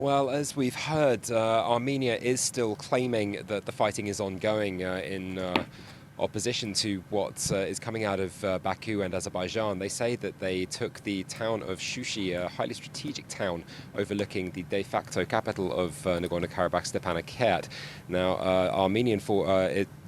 Well, as we've heard, Armenia is still claiming that the fighting is ongoing in opposition to what is coming out of Baku and Azerbaijan. They say that they took the town of Shusha, a highly strategic town overlooking the de facto capital of Nagorno-Karabakh, Stepanakert. Now,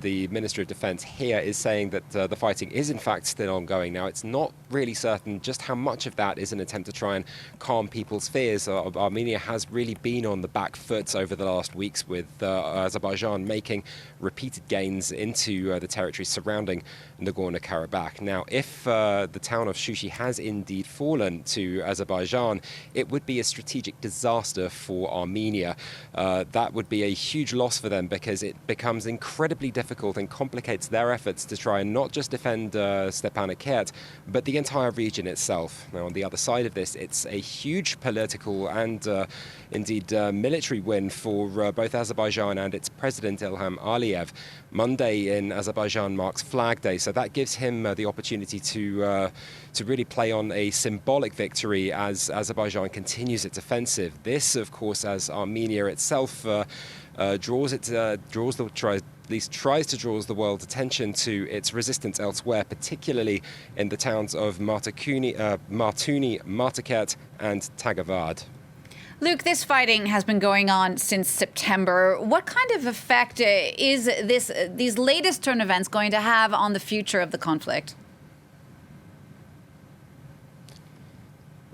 the Minister of Defense here is saying that the fighting is in fact still ongoing. Now, it's not really certain just how much of that is an attempt to try and calm people's fears. Armenia has really been on the back foot over the last weeks, with Azerbaijan making repeated gains into the territory surrounding Nagorno-Karabakh. Now, if the town of Shusha has indeed fallen to Azerbaijan, it would be a strategic disaster for Armenia. That would be a huge loss for them, because it becomes incredibly difficult and complicates their efforts to try and not just defend Stepanakert, but the entire region itself. Now, on the other side of this, it's a huge political and indeed military win for both Azerbaijan and its president Ilham Aliyev. Monday in Azerbaijan marks Flag Day, so that gives him the opportunity to really play on a symbolic victory as Azerbaijan continues its offensive. This, of course, as Armenia itself tries to draw the world's attention to its resistance elsewhere, particularly in the towns of Martuni, Martakert, and Tagavad. Luke, this fighting has been going on since September. What kind of effect is these latest turn events going to have on the future of the conflict?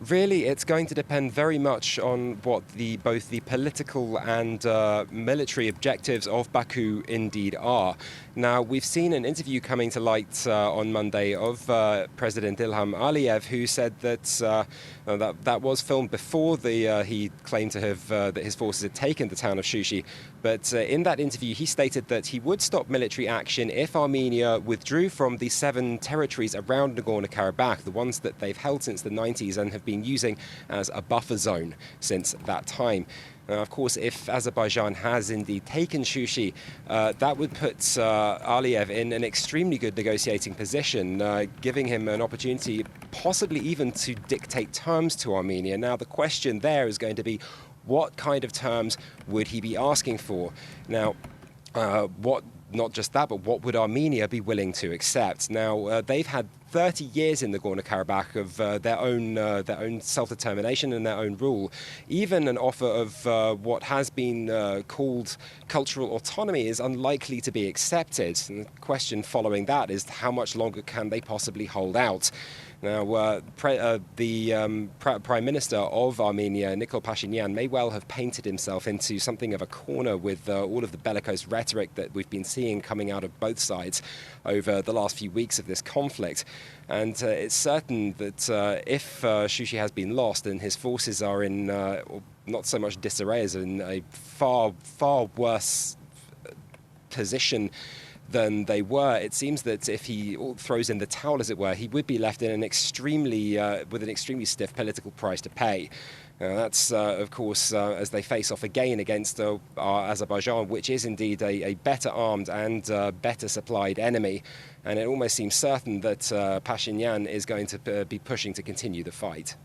Really, it's going to depend very much on what both the political and military objectives of Baku indeed are. Now, we've seen an interview coming to light on Monday of President Ilham Aliyev, who said that that was filmed before he claimed to have that his forces had taken the town of Shusha. But in that interview, he stated that he would stop military action if Armenia withdrew from the 7 territories around Nagorno-Karabakh, the ones that they've held since the 90s and have been using as a buffer zone since that time. Of course, if Azerbaijan has indeed taken Shusha, that would put Aliyev in an extremely good negotiating position, giving him an opportunity possibly even to dictate terms to Armenia. Now, the question there is going to be, what kind of terms would he be asking for? Now, not just that, but what would Armenia be willing to accept? Now, they've had 30 years in Nagorno-Karabakh of their own self-determination and their own rule. Even an offer of what has been called cultural autonomy is unlikely to be accepted. And the question following that is, how much longer can they possibly hold out? Now, the Prime Minister of Armenia, Nikol Pashinyan, may well have painted himself into something of a corner with all of the bellicose rhetoric that we've been seeing coming out of both sides over the last few weeks of this conflict. And it's certain that if Shusha has been lost and his forces are in not so much disarray as in a far worse position than they were, it seems that if he throws in the towel, as it were, he would be left in with an extremely stiff political price to pay. That's, of course, as they face off again against Azerbaijan, which is indeed a better armed and better supplied enemy. And it almost seems certain that Pashinyan is going to be pushing to continue the fight.